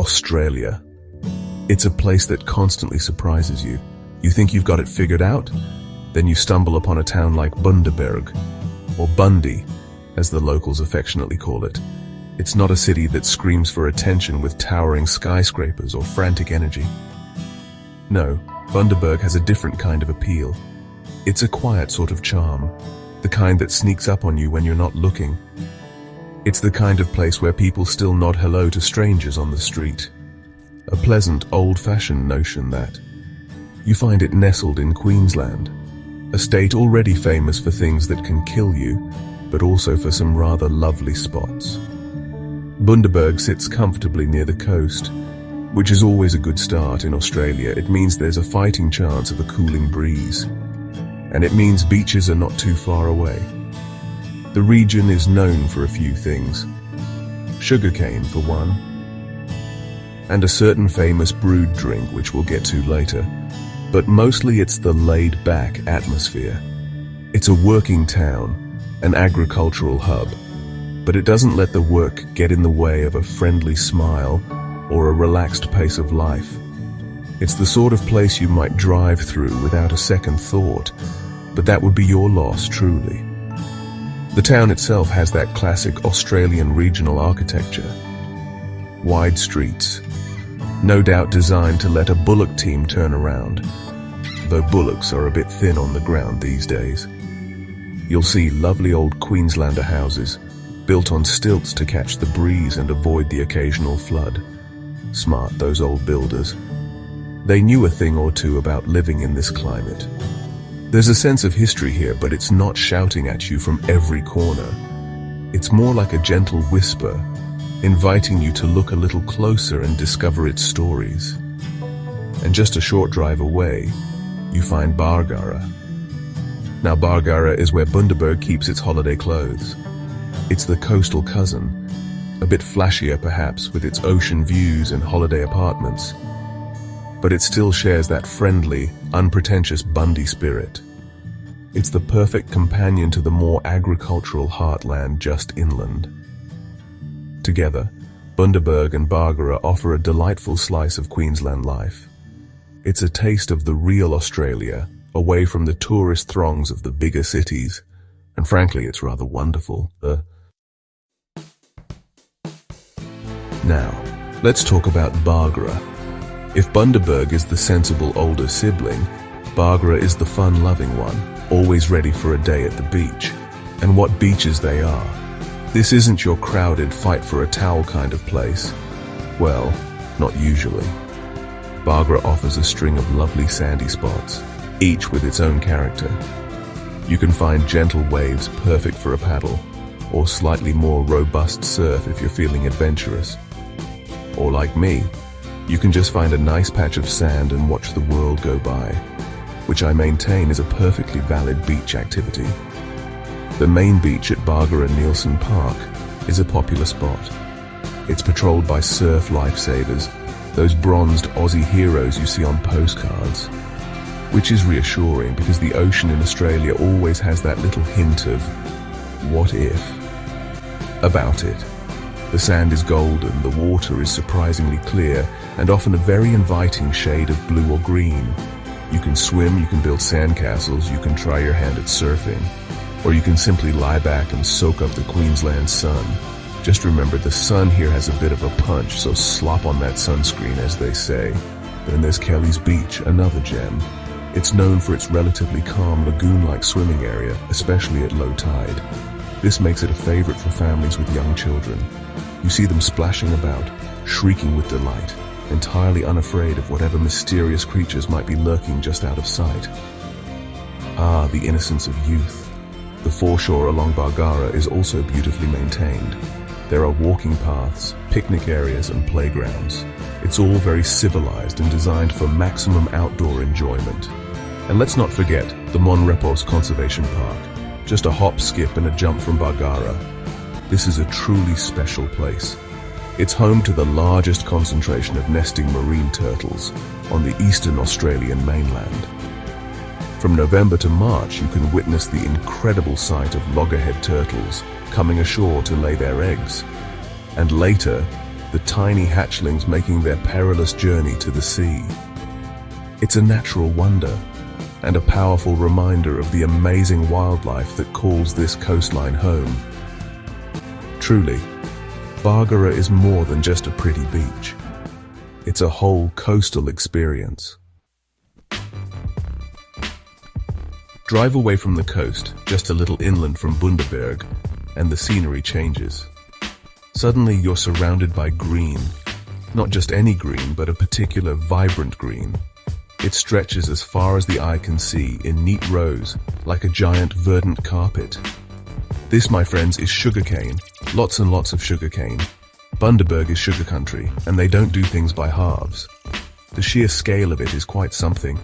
Australia. It's a place that constantly surprises you. You think you've got it figured out? Then you stumble upon a town like Bundaberg, or Bundy, as the locals affectionately call it. It's not a city that screams for attention with towering skyscrapers or frantic energy. No, Bundaberg has a different kind of appeal. It's a quiet sort of charm, the kind that sneaks up on you when you're not looking. It's the kind of place where people still nod hello to strangers on the street. A pleasant, old-fashioned notion that. You find it nestled in Queensland, a state already famous for things that can kill you, but also for some rather lovely spots. Bundaberg sits comfortably near the coast, which is always a good start in Australia. It means there's a fighting chance of a cooling breeze. And it means beaches are not too far away. The region is known for a few things. Sugarcane, for one, and a certain famous brewed drink which we'll get to later. But mostly it's the laid-back atmosphere. It's a working town, an agricultural hub, but it doesn't let the work get in the way of a friendly smile or a relaxed pace of life. It's the sort of place you might drive through without a second thought, but that would be your loss, truly. The town itself has that classic Australian regional architecture. Wide streets, no doubt designed to let a bullock team turn around, though bullocks are a bit thin on the ground these days. You'll see lovely old Queenslander houses, built on stilts to catch the breeze and avoid the occasional flood. Smart, those old builders. They knew a thing or two about living in this climate. There's a sense of history here, but it's not shouting at you from every corner. It's more like a gentle whisper, inviting you to look a little closer and discover its stories. And just a short drive away, you find Bargara. Now Bargara is where Bundaberg keeps its holiday clothes. It's the coastal cousin, a bit flashier perhaps with its ocean views and holiday apartments. But it still shares that friendly, unpretentious Bundy spirit. It's the perfect companion to the more agricultural heartland just inland. Together, Bundaberg and Bargara offer a delightful slice of Queensland life. It's a taste of the real Australia, away from the tourist throngs of the bigger cities, and frankly, it's rather wonderful. Now, let's talk about Bargara. If Bundaberg is the sensible older sibling, Bargara is the fun-loving one, always ready for a day at the beach. And what beaches they are. This isn't your crowded fight-for-a-towel kind of place. Well, not usually. Bargara offers a string of lovely sandy spots, each with its own character. You can find gentle waves perfect for a paddle, or slightly more robust surf if you're feeling adventurous. Or like me, you can just find a nice patch of sand and watch the world go by, which I maintain is a perfectly valid beach activity. The main beach at Bargara Nielsen Park is a popular spot. It's patrolled by surf lifesavers, those bronzed Aussie heroes you see on postcards, which is reassuring because the ocean in Australia always has that little hint of what if about it. The sand is golden, the water is surprisingly clear, and often a very inviting shade of blue or green. You can swim, you can build sandcastles, you can try your hand at surfing, or you can simply lie back and soak up the Queensland sun. Just remember, the sun here has a bit of a punch, so slop on that sunscreen, as they say. Then there's Kelly's Beach, another gem. It's known for its relatively calm lagoon-like swimming area, especially at low tide. This makes it a favorite for families with young children. You see them splashing about, shrieking with delight, entirely unafraid of whatever mysterious creatures might be lurking just out of sight. Ah, the innocence of youth. The foreshore along Bargara is also beautifully maintained. There are walking paths, picnic areas, and playgrounds. It's all very civilized and designed for maximum outdoor enjoyment. And let's not forget the Mon Repos Conservation Park, just a hop, skip, and a jump from Bargara. This is a truly special place. It's home to the largest concentration of nesting marine turtles on the eastern Australian mainland. From November to March, you can witness the incredible sight of loggerhead turtles coming ashore to lay their eggs. And later, the tiny hatchlings making their perilous journey to the sea. It's a natural wonder and a powerful reminder of the amazing wildlife that calls this coastline home. Truly, Bargara is more than just a pretty beach. It's a whole coastal experience. Drive away from the coast, just a little inland from Bundaberg, and the scenery changes. Suddenly you're surrounded by green. Not just any green, but a particular vibrant green. It stretches as far as the eye can see in neat rows, like a giant verdant carpet. This, my friends, is sugarcane. Lots and lots of sugarcane. Bundaberg is sugar country, and they don't do things by halves. The sheer scale of it is quite something.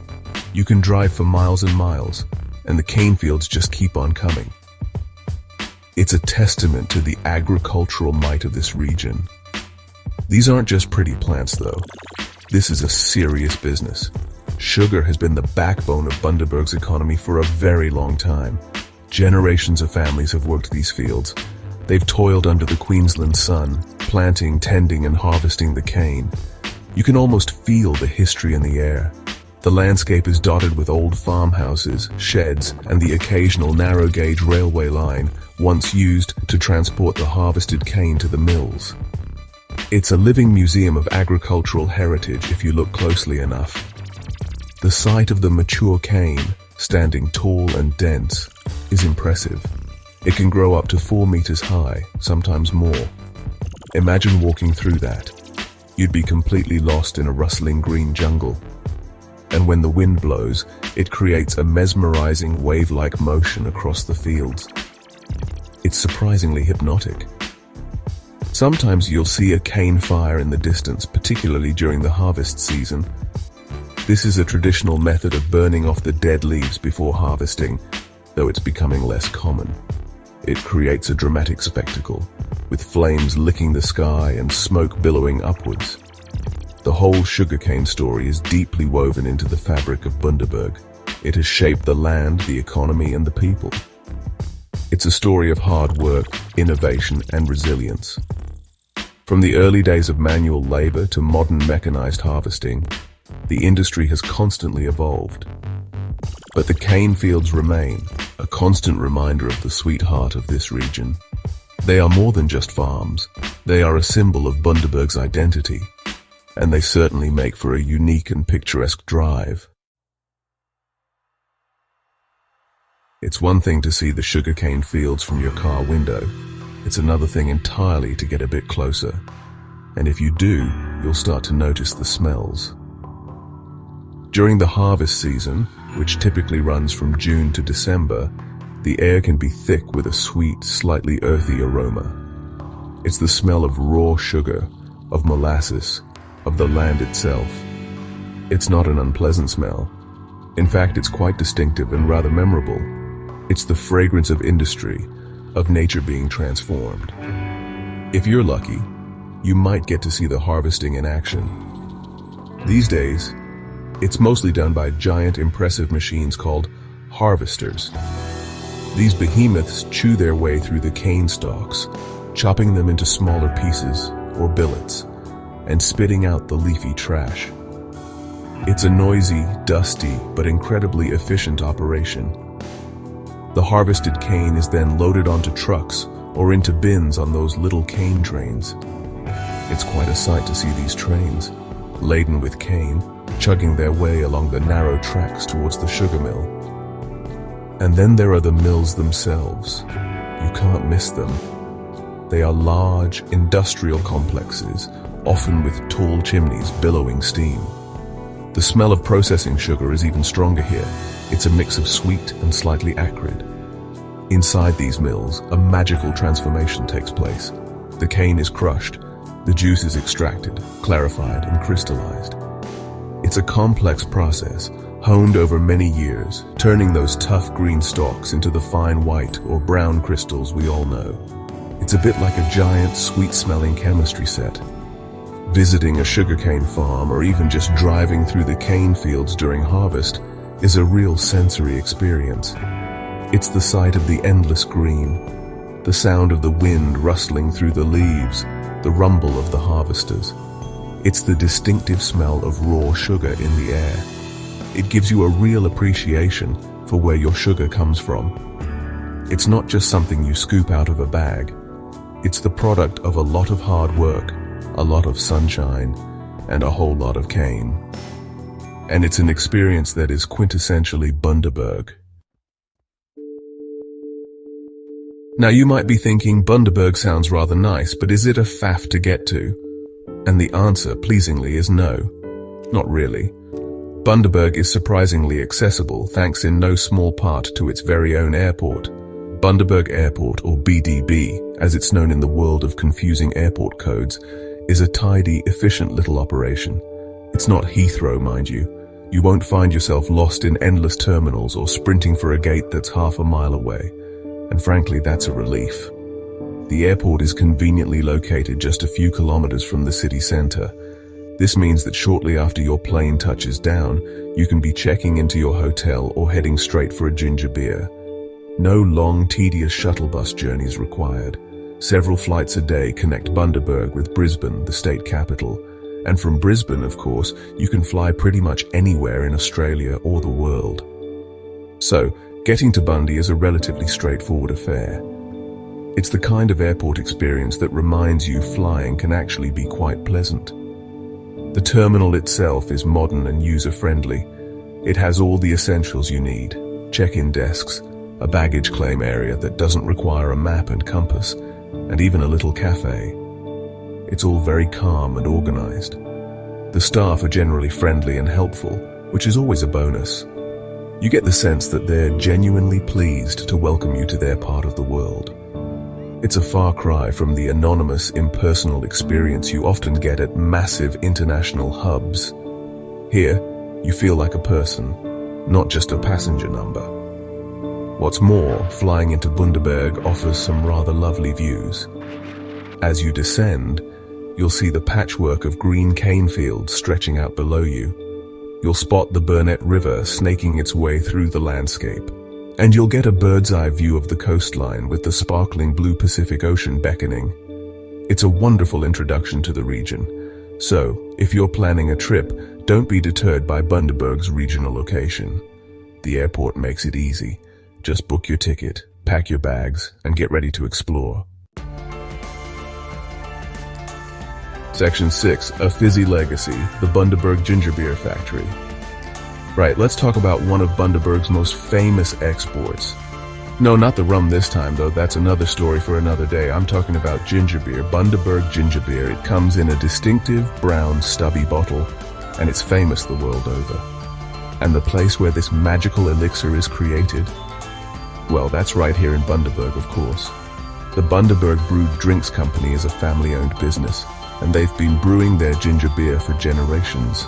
You can drive for miles and miles, and the cane fields just keep on coming. It's a testament to the agricultural might of this region. These aren't just pretty plants, though. This is a serious business. Sugar has been the backbone of Bundaberg's economy for a very long time. Generations of families have worked these fields. They've toiled under the Queensland sun, planting, tending, and harvesting the cane. You can almost feel the history in the air. The landscape is dotted with old farmhouses, sheds, and the occasional narrow-gauge railway line, once used to transport the harvested cane to the mills. It's a living museum of agricultural heritage if you look closely enough. The sight of the mature cane, standing tall and dense, is impressive. It can grow up to 4 meters high, sometimes more. Imagine walking through that. You'd be completely lost in a rustling green jungle. And when the wind blows, it creates a mesmerizing wave-like motion across the fields. It's surprisingly hypnotic. Sometimes you'll see a cane fire in the distance, particularly during the harvest season. This is a traditional method of burning off the dead leaves before harvesting, though it's becoming less common. It creates a dramatic spectacle, with flames licking the sky and smoke billowing upwards. The whole sugarcane story is deeply woven into the fabric of Bundaberg. It has shaped the land, the economy, and the people. It's a story of hard work, innovation, and resilience. From the early days of manual labor to modern mechanized harvesting, the industry has constantly evolved. But the cane fields remain, a constant reminder of the sweet heart of this region. They are more than just farms. They are a symbol of Bundaberg's identity, and they certainly make for a unique and picturesque drive. It's one thing to see the sugarcane fields from your car window. It's another thing entirely to get a bit closer. And if you do, you'll start to notice the smells. During the harvest season, which typically runs from June to December, the air can be thick with a sweet, slightly earthy aroma. It's the smell of raw sugar, of molasses, of the land itself. It's not an unpleasant smell. In fact, it's quite distinctive and rather memorable. It's the fragrance of industry, of nature being transformed. If you're lucky, you might get to see the harvesting in action. These days, it's mostly done by giant, impressive machines called harvesters. These behemoths chew their way through the cane stalks, chopping them into smaller pieces, or billets, and spitting out the leafy trash. It's a noisy, dusty, but incredibly efficient operation. The harvested cane is then loaded onto trucks or into bins on those little cane trains. It's quite a sight to see these trains, laden with cane, chugging their way along the narrow tracks towards the sugar mill. And then there are the mills themselves. You can't miss them. They are large, industrial complexes, often with tall chimneys billowing steam. The smell of processing sugar is even stronger here. It's a mix of sweet and slightly acrid. Inside these mills, a magical transformation takes place. The cane is crushed, the juice is extracted, clarified, and crystallized. It's a complex process, honed over many years, turning those tough green stalks into the fine white or brown crystals we all know. It's a bit like a giant, sweet-smelling chemistry set. Visiting a sugarcane farm or even just driving through the cane fields during harvest is a real sensory experience. It's the sight of the endless green, the sound of the wind rustling through the leaves, the rumble of the harvesters. It's the distinctive smell of raw sugar in the air. It gives you a real appreciation for where your sugar comes from. It's not just something you scoop out of a bag. It's the product of a lot of hard work, a lot of sunshine, and a whole lot of cane. And it's an experience that is quintessentially Bundaberg. Now you might be thinking Bundaberg sounds rather nice, but is it a faff to get to? And the answer, pleasingly, is no. Not really. Bundaberg is surprisingly accessible thanks in no small part to its very own airport. Bundaberg Airport, or BDB, as it's known in the world of confusing airport codes, is a tidy, efficient little operation. It's not Heathrow, mind you. You won't find yourself lost in endless terminals or sprinting for a gate that's half a mile away. And frankly, that's a relief. The airport is conveniently located just a few kilometers from the city center. This means that shortly after your plane touches down, you can be checking into your hotel or heading straight for a ginger beer. No long, tedious shuttle bus journeys required. Several flights a day connect Bundaberg with Brisbane, the state capital. And from Brisbane, of course, you can fly pretty much anywhere in Australia or the world. So, getting to Bundy is a relatively straightforward affair. It's the kind of airport experience that reminds you flying can actually be quite pleasant. The terminal itself is modern and user-friendly. It has all the essentials you need: check-in desks, a baggage claim area that doesn't require a map and compass, and even a little cafe. It's all very calm and organized. The staff are generally friendly and helpful, which is always a bonus. You get the sense that they're genuinely pleased to welcome you to their part of the world. It's a far cry from the anonymous, impersonal experience you often get at massive international hubs. Here, you feel like a person, not just a passenger number. What's more, flying into Bundaberg offers some rather lovely views. As you descend, you'll see the patchwork of green cane fields stretching out below you. You'll spot the Burnett River snaking its way through the landscape, and you'll get a bird's-eye view of the coastline with the sparkling blue Pacific Ocean beckoning. It's a wonderful introduction to the region. So, if you're planning a trip, don't be deterred by Bundaberg's regional location. The airport makes it easy. Just book your ticket, pack your bags, and get ready to explore. Section 6, A Fizzy Legacy, the Bundaberg Ginger Beer Factory. Right, let's talk about one of Bundaberg's most famous exports. No, not the rum this time, though. That's another story for another day. I'm talking about ginger beer, Bundaberg ginger beer. It comes in a distinctive brown stubby bottle, and it's famous the world over. And the place where this magical elixir is created? Well, that's right here in Bundaberg, of course. The Bundaberg Brewed Drinks Company is a family-owned business, and they've been brewing their ginger beer for generations.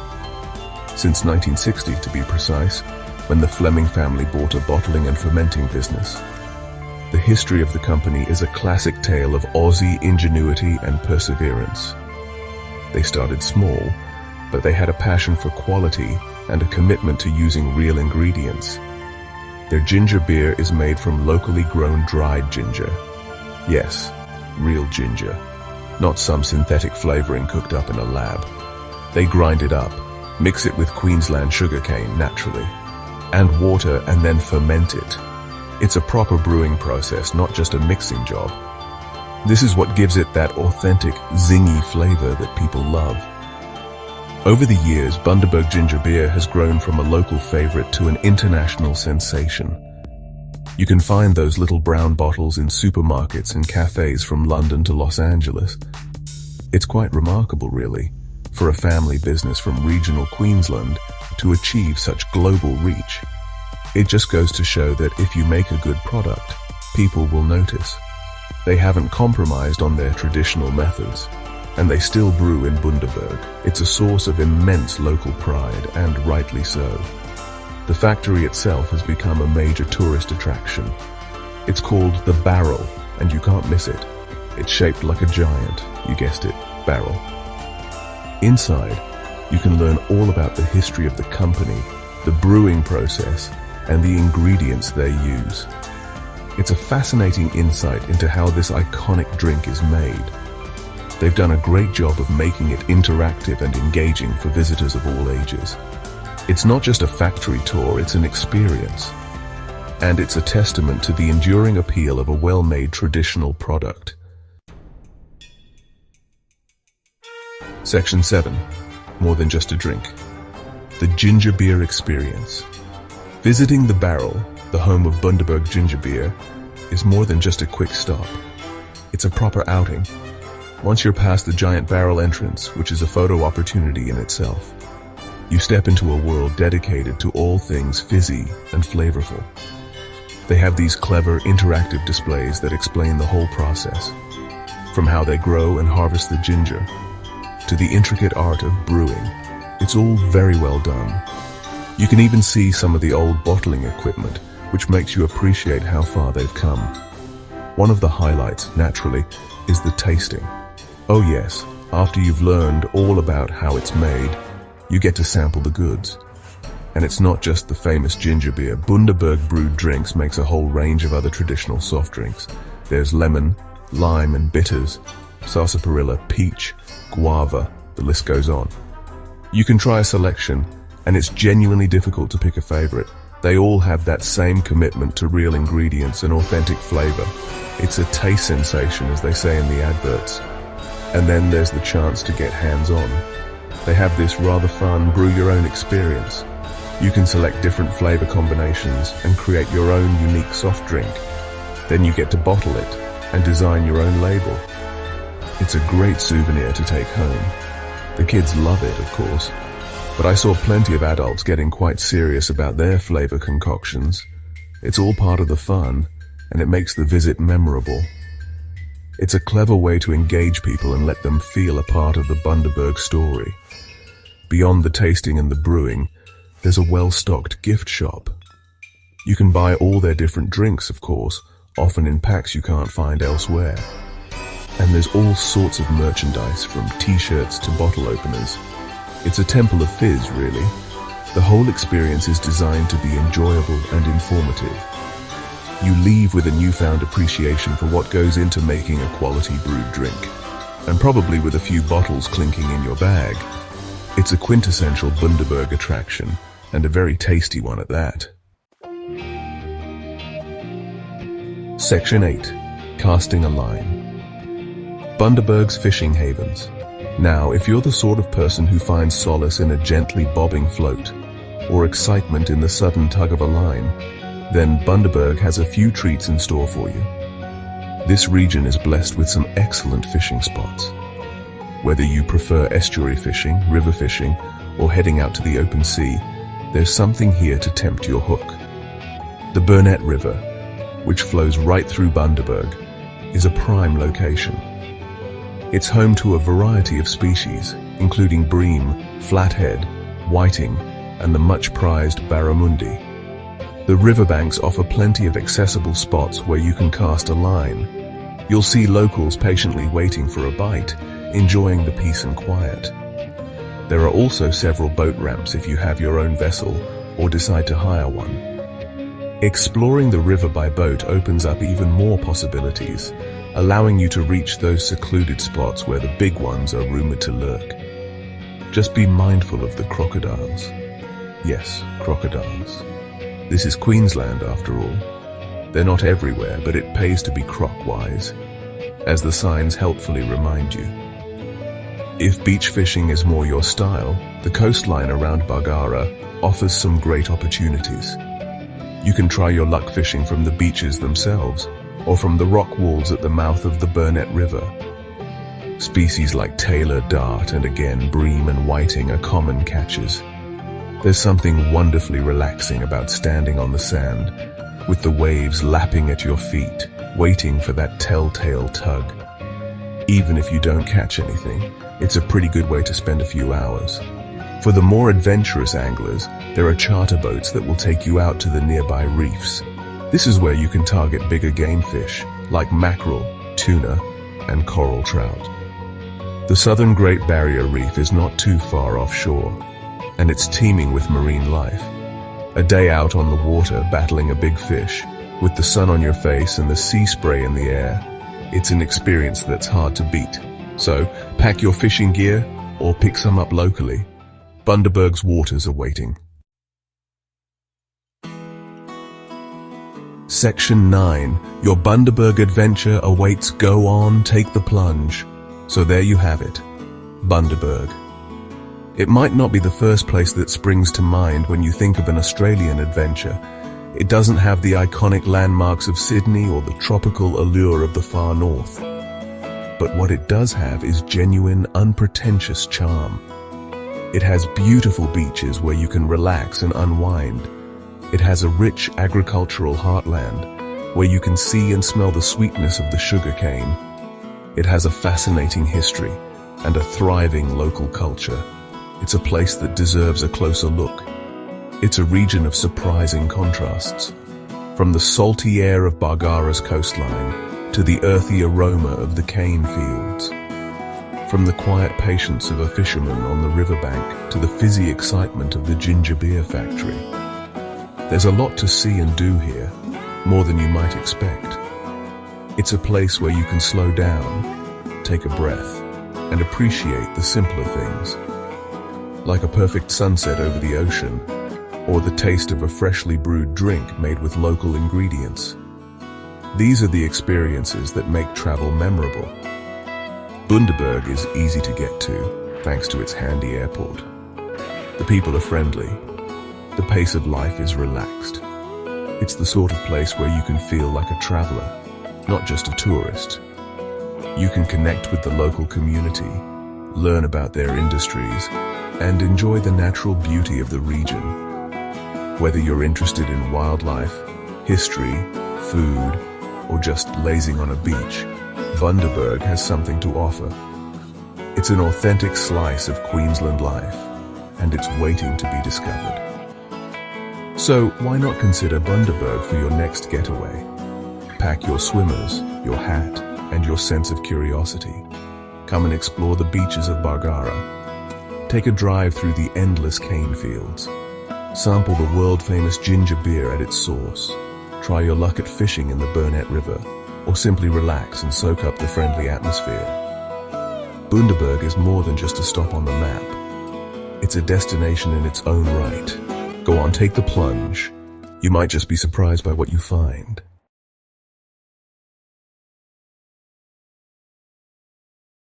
Since 1960, to be precise, when the Fleming family bought a bottling and fermenting business. The history of the company is a classic tale of Aussie ingenuity and perseverance. They started small, but they had a passion for quality and a commitment to using real ingredients. Their ginger beer is made from locally grown dried ginger. Yes, real ginger, not some synthetic flavoring cooked up in a lab. They grind it up, mix it with Queensland sugarcane naturally, and water, and then ferment it. It's a proper brewing process, not just a mixing job. This is what gives it that authentic, zingy flavor that people love. Over the years, Bundaberg ginger beer has grown from a local favorite to an international sensation. You can find those little brown bottles in supermarkets and cafes from London to Los Angeles. It's quite remarkable, really, for a family business from regional Queensland to achieve such global reach. It just goes to show that if you make a good product, people will notice. They haven't compromised on their traditional methods, and they still brew in Bundaberg. It's a source of immense local pride, and rightly so. The factory itself has become a major tourist attraction. It's called The Barrel, and you can't miss it. It's shaped like a giant, you guessed it, barrel. Inside, you can learn all about the history of the company, the brewing process, and the ingredients they use. It's a fascinating insight into how this iconic drink is made. They've done a great job of making it interactive and engaging for visitors of all ages. It's not just a factory tour, it's an experience. And it's a testament to the enduring appeal of a well-made traditional product. Section 7. More than just a drink. The ginger beer experience. Visiting the Barrel, the home of Bundaberg ginger beer, is more than just a quick stop. It's a proper outing. Once you're past the giant barrel entrance, which is a photo opportunity in itself, you step into a world dedicated to all things fizzy and flavorful. They have these clever, interactive displays that explain the whole process, from how they grow and harvest the ginger, to the intricate art of brewing. It's all very well done. You can even see some of the old bottling equipment, which makes you appreciate how far they've come. One of the highlights, naturally, is the tasting. Oh yes, after you've learned all about how it's made, you get to sample the goods. And it's not just the famous ginger beer. Bundaberg brewed drinks makes a whole range of other traditional soft drinks. There's lemon, lime and bitters, sarsaparilla, peach, guava, the list goes on. You can try a selection, and it's genuinely difficult to pick a favorite. They all have that same commitment to real ingredients and authentic flavor. It's a taste sensation, as they say in the adverts. And then there's the chance to get hands-on. They have this rather fun brew-your-own experience. You can select different flavor combinations and create your own unique soft drink. Then you get to bottle it and design your own label. It's a great souvenir to take home. The kids love it, of course, but I saw plenty of adults getting quite serious about their flavor concoctions. It's all part of the fun, and it makes the visit memorable. It's a clever way to engage people and let them feel a part of the Bundaberg story. Beyond the tasting and the brewing, there's a well-stocked gift shop. You can buy all their different drinks, of course, often in packs you can't find elsewhere. And there's all sorts of merchandise, from t-shirts to bottle openers. It's a temple of fizz, really. The whole experience is designed to be enjoyable and informative. You leave with a newfound appreciation for what goes into making a quality brewed drink, and probably with a few bottles clinking in your bag. It's a quintessential Bundaberg attraction, and a very tasty one at that. Section 8. Casting a line. Bundaberg's fishing havens. Now, if you're the sort of person who finds solace in a gently bobbing float, or excitement in the sudden tug of a line, then Bundaberg has a few treats in store for you. This region is blessed with some excellent fishing spots. Whether you prefer estuary fishing, river fishing, or heading out to the open sea, there's something here to tempt your hook. The Burnett River, which flows right through Bundaberg, is a prime location. It's home to a variety of species, including bream, flathead, whiting, and the much-prized barramundi. The riverbanks offer plenty of accessible spots where you can cast a line. You'll see locals patiently waiting for a bite, enjoying the peace and quiet. There are also several boat ramps if you have your own vessel or decide to hire one. Exploring the river by boat opens up even more possibilities, allowing you to reach those secluded spots where the big ones are rumored to lurk. Just be mindful of the crocodiles. Yes, crocodiles. This is Queensland, after all. They're not everywhere, but it pays to be croc-wise, as the signs helpfully remind you. If beach fishing is more your style, the coastline around Bargara offers some great opportunities. You can try your luck fishing from the beaches themselves, or from the rock walls at the mouth of the Burnett River. Species like tailor, dart, and again bream and whiting are common catches. There's something wonderfully relaxing about standing on the sand, with the waves lapping at your feet, waiting for that telltale tug. Even if you don't catch anything, it's a pretty good way to spend a few hours. For the more adventurous anglers, there are charter boats that will take you out to the nearby reefs. This is where you can target bigger game fish, like mackerel, tuna, and coral trout. The southern Great Barrier Reef is not too far offshore, and it's teeming with marine life. A day out on the water battling a big fish, With the sun on your face and the sea spray in the air, it's an experience that's hard to beat. So, pack your fishing gear or pick some up locally. Bundaberg's waters are waiting. Section 9. Your Bundaberg adventure awaits. Go on, take the plunge. So there you have it. Bundaberg. It might not be the first place that springs to mind when you think of an Australian adventure. It doesn't have the iconic landmarks of Sydney or the tropical allure of the far north. But what it does have is genuine, unpretentious charm. It has beautiful beaches where you can relax and unwind. It has a rich agricultural heartland where you can see and smell the sweetness of the sugarcane. It has a fascinating history and a thriving local culture. It's a place that deserves a closer look. It's a region of surprising contrasts. From the salty air of Bargara's coastline to the earthy aroma of the cane fields. From the quiet patience of a fisherman on the riverbank to the fizzy excitement of the ginger beer factory. There's a lot to see and do here, more than you might expect. It's a place where you can slow down, take a breath, and appreciate the simpler things. Like a perfect sunset over the ocean, or the taste of a freshly brewed drink made with local ingredients. These are the experiences that make travel memorable. Bundaberg is easy to get to, thanks to its handy airport. The people are friendly. The pace of life is relaxed. It's the sort of place where you can feel like a traveler, not just a tourist. You can connect with the local community, learn about their industries, and enjoy the natural beauty of the region. Whether you're interested in wildlife, history, food, or just lazing on a beach, Bundaberg has something to offer. It's an authentic slice of Queensland life, and it's waiting to be discovered. So why not consider Bundaberg for your next getaway? Pack your swimmers, your hat, and your sense of curiosity. Come and explore the beaches of Bargara. Take a drive through the endless cane fields. Sample the world-famous ginger beer at its source. Try your luck at fishing in the Burnett River, or simply relax and soak up the friendly atmosphere. Bundaberg is more than just a stop on the map. It's a destination in its own right. Go on, take the plunge. You might just be surprised by what you find.